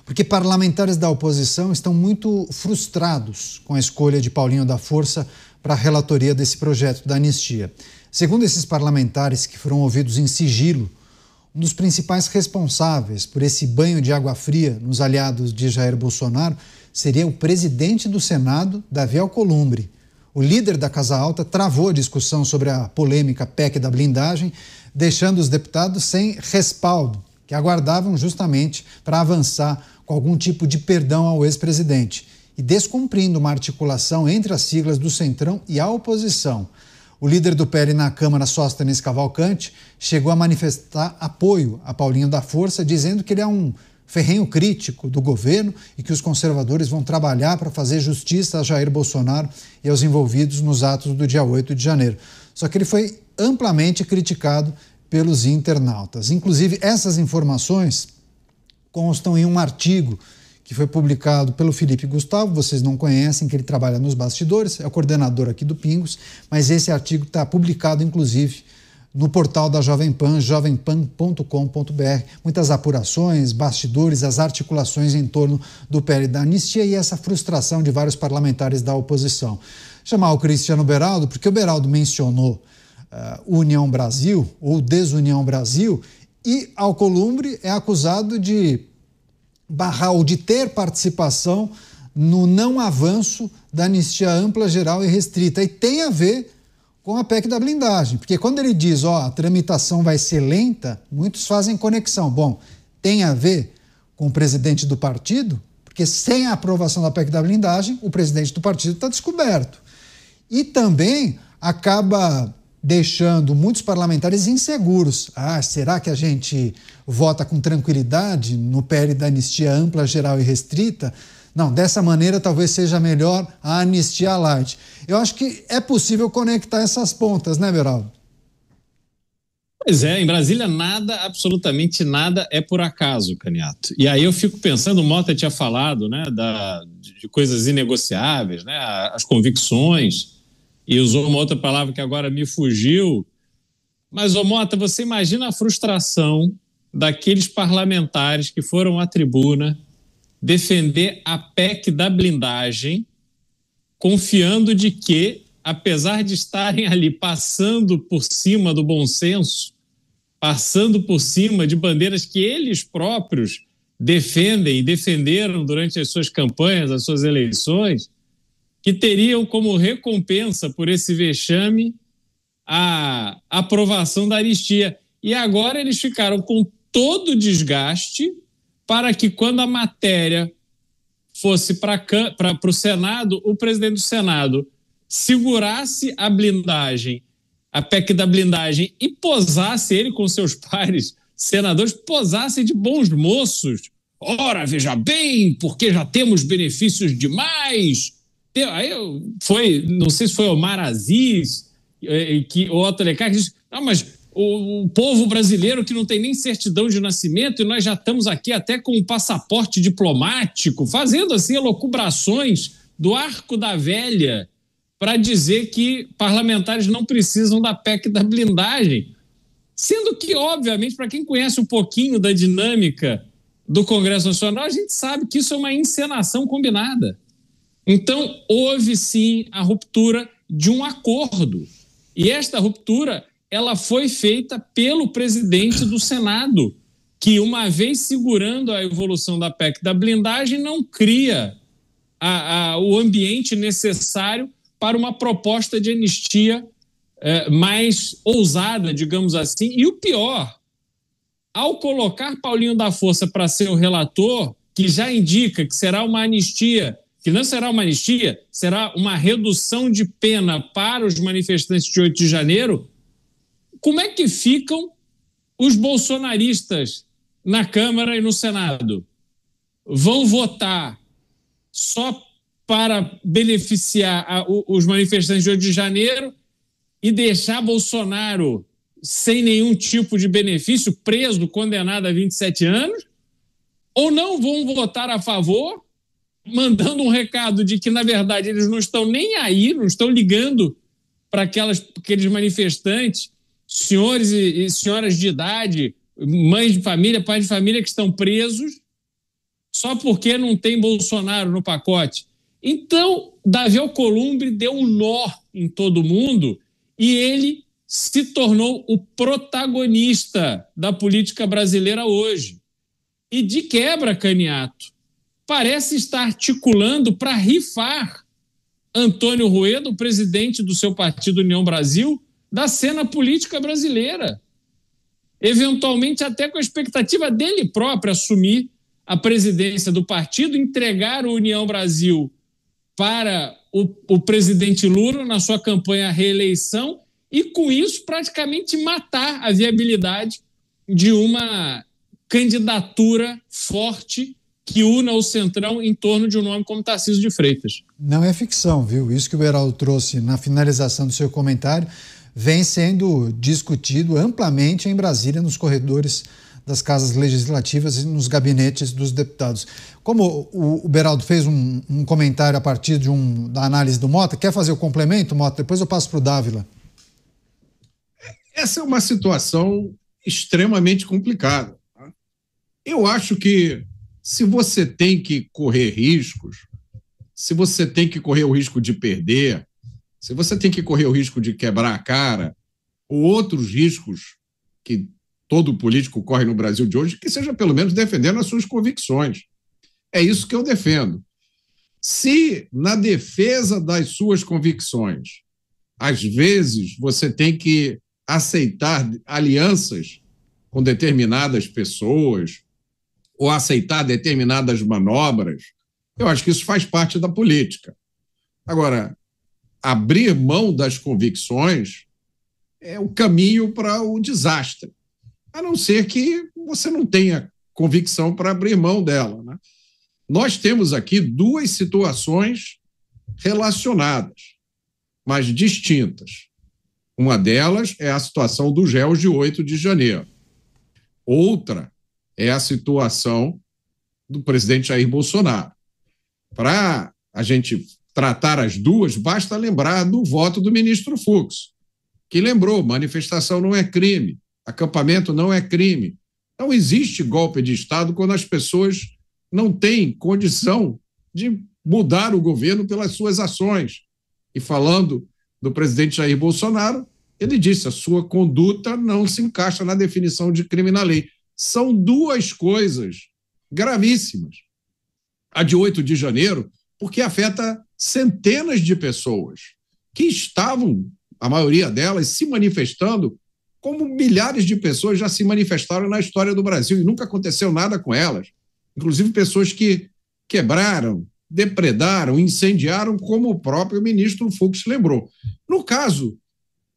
porque parlamentares da oposição estão muito frustrados com a escolha de Paulinho da Força para a relatoria desse projeto da anistia. Segundo esses parlamentares que foram ouvidos em sigilo, um dos principais responsáveis por esse banho de água fria nos aliados de Jair Bolsonaro seria o presidente do Senado, Davi Alcolumbre. O líder da Casa Alta travou a discussão sobre a polêmica PEC da blindagem, deixando os deputados sem respaldo, que aguardavam justamente para avançar com algum tipo de perdão ao ex-presidente e descumprindo uma articulação entre as siglas do Centrão e a oposição. O líder do PL na Câmara, Sóstenes Cavalcante, chegou a manifestar apoio a Paulinho da Força, dizendo que ele é um ferrenho crítico do governo e que os conservadores vão trabalhar para fazer justiça a Jair Bolsonaro e aos envolvidos nos atos do dia 8 de janeiro. Só que ele foi amplamente criticado pelos internautas. Inclusive, essas informações constam em um artigo que foi publicado pelo Felipe Gustavo, vocês não conhecem, que ele trabalha nos bastidores, é o coordenador aqui do Pingos, mas esse artigo está publicado, inclusive, no portal da Jovem Pan, jovempan.com.br. Muitas apurações, bastidores, as articulações em torno do PL da anistia e essa frustração de vários parlamentares da oposição. Chamar o Cristiano Beraldo, porque o Beraldo mencionou União Brasil ou Desunião Brasil, e Alcolumbre é acusado de barrar ou de ter participação no não avanço da anistia ampla, geral e restrita. E tem a ver com a PEC da blindagem, porque quando ele diz, a tramitação vai ser lenta, muitos fazem conexão. Bom, tem a ver com o presidente do partido, porque sem a aprovação da PEC da blindagem, o presidente do partido está descoberto. E também acaba deixando muitos parlamentares inseguros. Será que a gente vota com tranquilidade no PL da anistia ampla, geral e restrita? Não, dessa maneira talvez seja melhor a anistia light. Eu acho que é possível conectar essas pontas, né, Beraldo? Pois é, em Brasília nada, absolutamente nada é por acaso, Caniato. E aí eu fico pensando, o Mota tinha falado, né, de coisas inegociáveis, né, as convicções, e usou uma outra palavra que agora me fugiu. Mas, Mota, você imagina a frustração daqueles parlamentares que foram à tribuna defender a PEC da blindagem, confiando de que, apesar de estarem ali passando por cima do bom senso, passando por cima de bandeiras que eles próprios defendem e defenderam durante as suas campanhas, as suas eleições, que teriam como recompensa por esse vexame a aprovação da anistia. E agora eles ficaram com todo o desgaste para que, quando a matéria fosse para o Senado, o presidente do Senado segurasse a blindagem, a PEC da blindagem, e posasse ele com seus pares senadores, posasse de bons moços. Ora, veja bem, porque já temos benefícios demais. Aí não sei se foi Omar Aziz, ou Otto Alencar, que disse, mas o povo brasileiro que não tem nem certidão de nascimento e nós já estamos aqui até com um passaporte diplomático, fazendo assim elucubrações do arco da velha para dizer que parlamentares não precisam da PEC da blindagem. Sendo que, obviamente, para quem conhece um pouquinho da dinâmica do Congresso Nacional, a gente sabe que isso é uma encenação combinada. Então, houve sim a ruptura de um acordo. E esta ruptura, ela foi feita pelo presidente do Senado, que, uma vez segurando a evolução da PEC da blindagem, não cria o ambiente necessário para uma proposta de anistia mais ousada, digamos assim. E o pior, ao colocar Paulinho da Força para ser o relator, que já indica que será uma anistia, que não será uma anistia, será uma redução de pena para os manifestantes de 8 de janeiro, como é que ficam os bolsonaristas na Câmara e no Senado? Vão votar só para beneficiar os manifestantes de 8 de janeiro e deixar Bolsonaro sem nenhum tipo de benefício, preso, condenado a 27 anos? Ou não vão votar a favor, mandando um recado de que, na verdade, eles não estão nem aí, não estão ligando para aqueles manifestantes, senhores e senhoras de idade, mães de família, pais de família que estão presos, só porque não tem Bolsonaro no pacote. Então, Davi Alcolumbre deu um nó em todo mundo e ele se tornou o protagonista da política brasileira hoje. E de quebra, Caniato, parece estar articulando para rifar Antônio Rueda, presidente do seu partido União Brasil, da cena política brasileira. Eventualmente até com a expectativa dele próprio assumir a presidência do partido, entregar o União Brasil para o presidente Lula na sua campanha à reeleição e, com isso, praticamente matar a viabilidade de uma candidatura forte que una o Centrão em torno de um nome como Tarcísio de Freitas. Não é ficção, viu? Isso que o Beraldo trouxe na finalização do seu comentário vem sendo discutido amplamente em Brasília, nos corredores das casas legislativas e nos gabinetes dos deputados. Como o Beraldo fez um comentário a partir da análise do Mota, quer fazer o complemento, Mota? Depois eu passo para o Dávila. Essa é uma situação extremamente complicada. Eu acho que se você tem que correr riscos, se você tem que correr o risco de perder, se você tem que correr o risco de quebrar a cara, ou outros riscos que todo político corre no Brasil de hoje, que seja pelo menos defendendo as suas convicções. É isso que eu defendo. Se na defesa das suas convicções, às vezes você tem que aceitar alianças com determinadas pessoas ou aceitar determinadas manobras, eu acho que isso faz parte da política. Agora, abrir mão das convicções é o caminho para o desastre, a não ser que você não tenha convicção para abrir mão dela, né? Nós temos aqui duas situações relacionadas, mas distintas. Uma delas é a situação dos réus de 8 de janeiro. Outra é a situação do presidente Jair Bolsonaro. Para a gente tratar as duas, basta lembrar do voto do ministro Fux, que lembrou: manifestação não é crime, acampamento não é crime. Não existe golpe de Estado quando as pessoas não têm condição de mudar o governo pelas suas ações. E falando do presidente Jair Bolsonaro, ele disse: a sua conduta não se encaixa na definição de crime na lei. São duas coisas gravíssimas. A de 8 de janeiro, porque afeta centenas de pessoas que estavam, a maioria delas, se manifestando como milhares de pessoas já se manifestaram na história do Brasil e nunca aconteceu nada com elas. Inclusive pessoas que quebraram, depredaram, incendiaram, como o próprio ministro Fux lembrou. No caso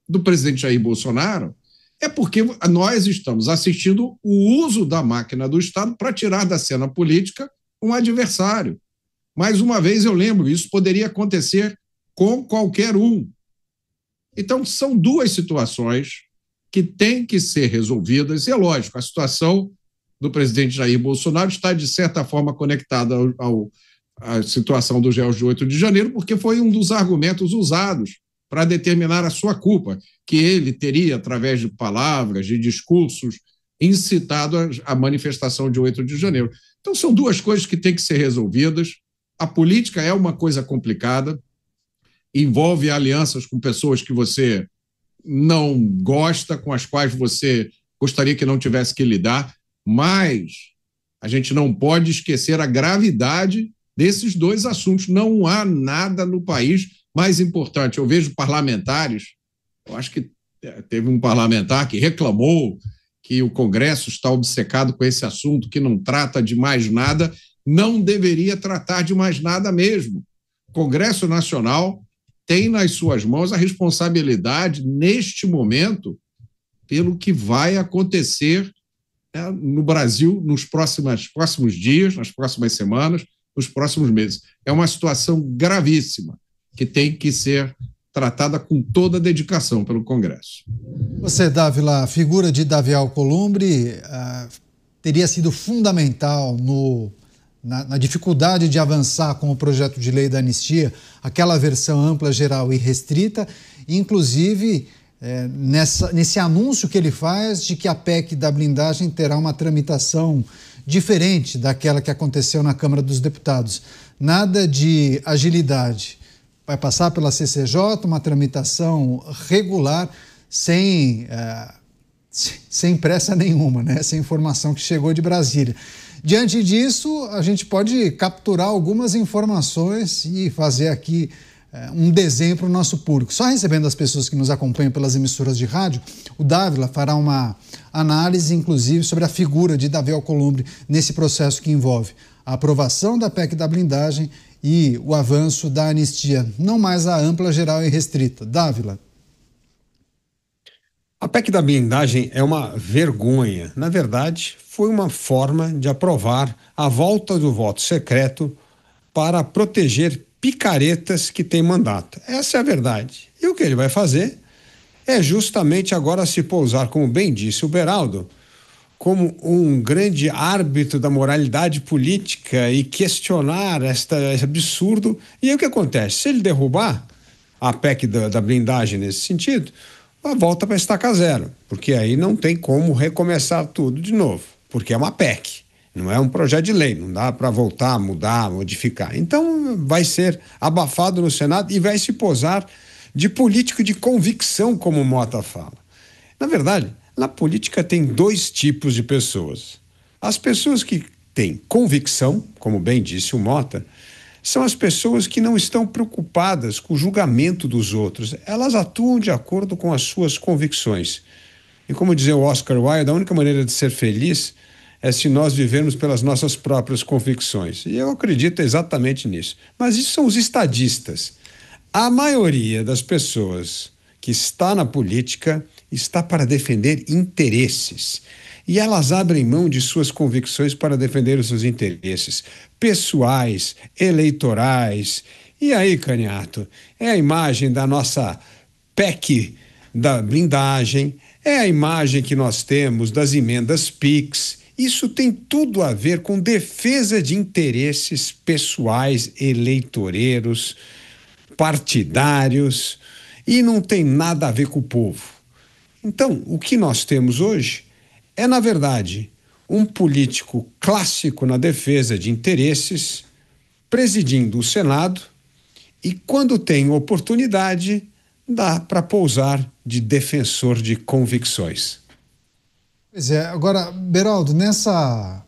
do presidente Jair Bolsonaro, é porque nós estamos assistindo o uso da máquina do Estado para tirar da cena política um adversário. Mais uma vez eu lembro, isso poderia acontecer com qualquer um. Então, são duas situações que têm que ser resolvidas, e é lógico, a situação do presidente Jair Bolsonaro está, de certa forma, conectada à situação dos réus de 8 de janeiro, porque foi um dos argumentos usados para determinar a sua culpa, que ele teria, através de palavras, de discursos, incitado a manifestação de 8 de janeiro. Então, são duas coisas que têm que ser resolvidas. A política é uma coisa complicada, envolve alianças com pessoas que você não gosta, com as quais você gostaria que não tivesse que lidar, mas a gente não pode esquecer a gravidade desses dois assuntos. Não há nada no país mais importante. Eu vejo parlamentares, eu acho que teve um parlamentar que reclamou que o Congresso está obcecado com esse assunto, que não trata de mais nada. Não deveria tratar de mais nada mesmo. O Congresso Nacional tem nas suas mãos a responsabilidade, neste momento, pelo que vai acontecer, né, no Brasil nos próximos dias, nas próximas semanas, nos próximos meses. É uma situação gravíssima que tem que ser tratada com toda a dedicação pelo Congresso. Você, Dávila, a figura de Davi Alcolumbre teria sido fundamental na dificuldade de avançar com o projeto de lei da anistia, aquela versão ampla, geral e restrita, inclusive nesse anúncio que ele faz de que a PEC da blindagem terá uma tramitação diferente daquela que aconteceu na Câmara dos Deputados. Nada de agilidade. Vai passar pela CCJ, uma tramitação regular, sem pressa nenhuma, né? Sem informação que chegou de Brasília. Diante disso, a gente pode capturar algumas informações e fazer aqui um desenho para o nosso público. Só recebendo as pessoas que nos acompanham pelas emissoras de rádio, o Dávila fará uma análise, inclusive, sobre a figura de Davi Alcolumbre nesse processo que envolve a aprovação da PEC da blindagem e o avanço da anistia, não mais a ampla, geral e restrita. Dávila. A PEC da blindagem é uma vergonha. Na verdade, foi uma forma de aprovar a volta do voto secreto para proteger picaretas que têm mandato. Essa é a verdade. E o que ele vai fazer é justamente agora se pousar, como bem disse o Beraldo, como um grande árbitro da moralidade política e questionar esse absurdo. E aí o que acontece? Se ele derrubar a PEC da blindagem nesse sentido, a volta para estaca zero, porque aí não tem como recomeçar tudo de novo, porque é uma PEC, não é um projeto de lei, não dá para voltar, mudar, modificar. Então vai ser abafado no Senado e vai se posar de político de convicção, como o Mota fala. Na verdade, na política tem dois tipos de pessoas. As pessoas que têm convicção, como bem disse o Mota, são as pessoas que não estão preocupadas com o julgamento dos outros. Elas atuam de acordo com as suas convicções. E como dizia o Oscar Wilde, a única maneira de ser feliz é se nós vivermos pelas nossas próprias convicções. E eu acredito exatamente nisso. Mas isso são os estadistas. A maioria das pessoas que está na política está para defender interesses. E elas abrem mão de suas convicções para defender os seus interesses pessoais, eleitorais. E aí, Caniato, é a imagem da nossa PEC da blindagem, é a imagem que nós temos das emendas PIX. Isso tem tudo a ver com defesa de interesses pessoais, eleitoreiros, partidários, e não tem nada a ver com o povo. Então, o que nós temos hoje é, na verdade, um político clássico na defesa de interesses, presidindo o Senado, e quando tem oportunidade, dá para pousar de defensor de convicções. Pois é, agora, Beraldo, nessa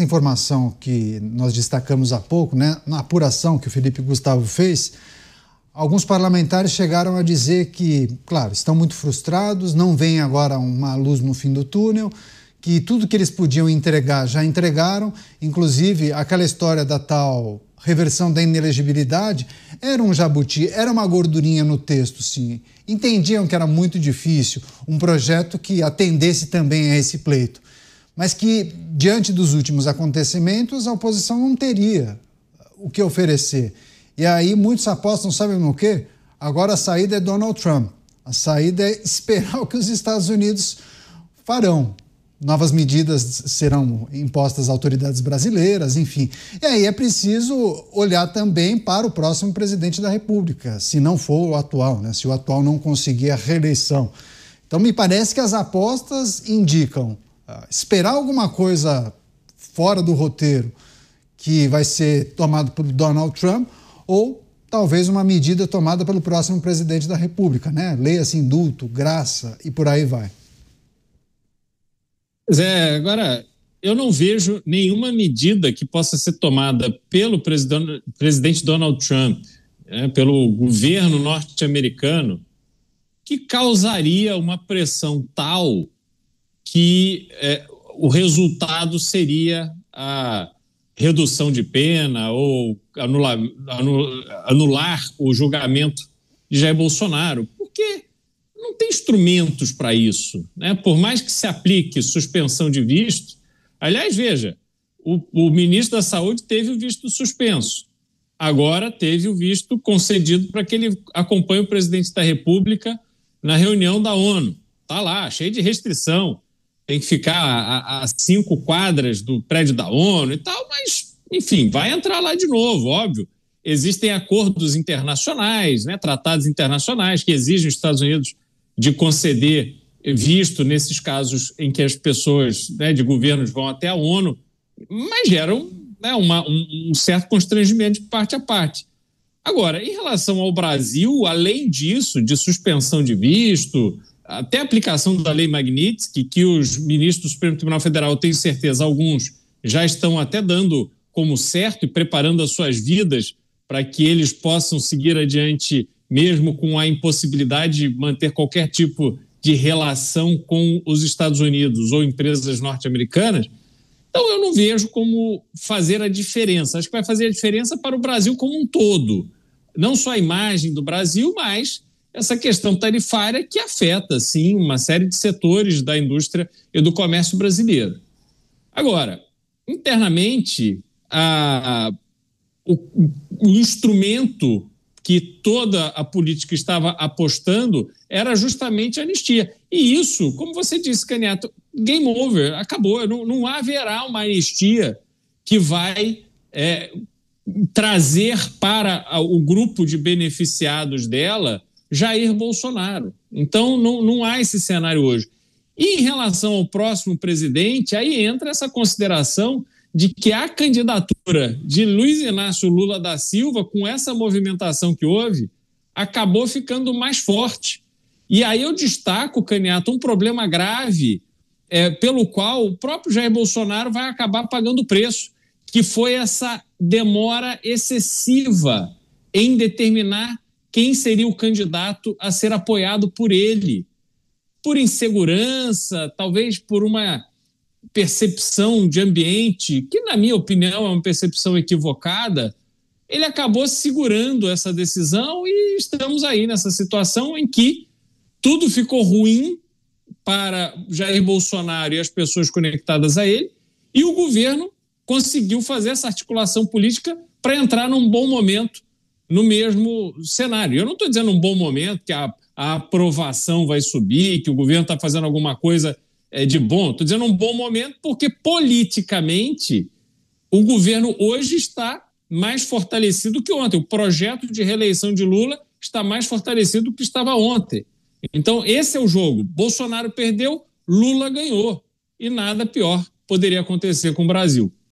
informação que nós destacamos há pouco, né, na apuração que o Felipe Gustavo fez, alguns parlamentares chegaram a dizer que, claro, estão muito frustrados, não vem agora uma luz no fim do túnel, que tudo que eles podiam entregar já entregaram, inclusive aquela história da tal reversão da inelegibilidade era um jabuti, era uma gordurinha no texto, sim. Entendiam que era muito difícil um projeto que atendesse também a esse pleito, mas que, diante dos últimos acontecimentos, a oposição não teria o que oferecer. E aí muitos apostam, sabem no quê? Agora a saída é Donald Trump. A saída é esperar o que os Estados Unidos farão. Novas medidas serão impostas às autoridades brasileiras, enfim. E aí é preciso olhar também para o próximo presidente da República, se não for o atual, né? Se o atual não conseguir a reeleição. Então me parece que as apostas indicam esperar alguma coisa fora do roteiro que vai ser tomado por Donald Trump, ou talvez uma medida tomada pelo próximo presidente da República, né? Leia-se indulto, graça e por aí vai. Zé, agora, eu não vejo nenhuma medida que possa ser tomada pelo presidente Donald Trump, pelo governo norte-americano, que causaria uma pressão tal que o resultado seria a redução de pena ou anular o julgamento de Jair Bolsonaro, porque não tem instrumentos para isso, né? Por mais que se aplique suspensão de visto, aliás, veja, o ministro da Saúde teve o visto suspenso, agora teve o visto concedido para que ele acompanhe o presidente da República na reunião da ONU. Está lá, cheio de restrição, tem que ficar a 5 quadras do prédio da ONU e tal, mas, enfim, vai entrar lá de novo, óbvio. Existem acordos internacionais, né, tratados internacionais que exigem os Estados Unidos de conceder visto nesses casos em que as pessoas, né, de governos vão até a ONU mas gera um certo constrangimento de parte a parte. Agora, em relação ao Brasil, além disso, de suspensão de visto, até a aplicação da Lei Magnitsky, que os ministros do Supremo Tribunal Federal, eu tenho certeza, alguns já estão até dando como certo e preparando as suas vidas para que eles possam seguir adiante, mesmo com a impossibilidade de manter qualquer tipo de relação com os Estados Unidos ou empresas norte-americanas. Então, eu não vejo como fazer a diferença. Acho que vai fazer a diferença para o Brasil como um todo. Não só a imagem do Brasil, mas essa questão tarifária que afeta, sim, uma série de setores da indústria e do comércio brasileiro. Agora, internamente, o instrumento que toda a política estava apostando era justamente a anistia. E isso, como você disse, Canhoto, game over, acabou. Não haverá uma anistia que vai trazer para o grupo de beneficiados dela Jair Bolsonaro. Então, não há esse cenário hoje. E em relação ao próximo presidente, aí entra essa consideração de que a candidatura de Luiz Inácio Lula da Silva, com essa movimentação que houve, acabou ficando mais forte. E aí eu destaco, Canhoto, um problema grave pelo qual o próprio Jair Bolsonaro vai acabar pagando o preço, que foi essa demora excessiva em determinar quem seria o candidato a ser apoiado por ele. Por insegurança, talvez por uma percepção de ambiente, que na minha opinião é uma percepção equivocada, ele acabou segurando essa decisão e estamos aí nessa situação em que tudo ficou ruim para Jair Bolsonaro e as pessoas conectadas a ele, e o governo conseguiu fazer essa articulação política para entrar num bom momento no mesmo cenário. Eu não estou dizendo um bom momento, que a aprovação vai subir, que o governo está fazendo alguma coisa de bom. Estou dizendo um bom momento porque, politicamente, o governo hoje está mais fortalecido que ontem. O projeto de reeleição de Lula está mais fortalecido do que estava ontem. Então, esse é o jogo. Bolsonaro perdeu, Lula ganhou. E nada pior poderia acontecer com o Brasil.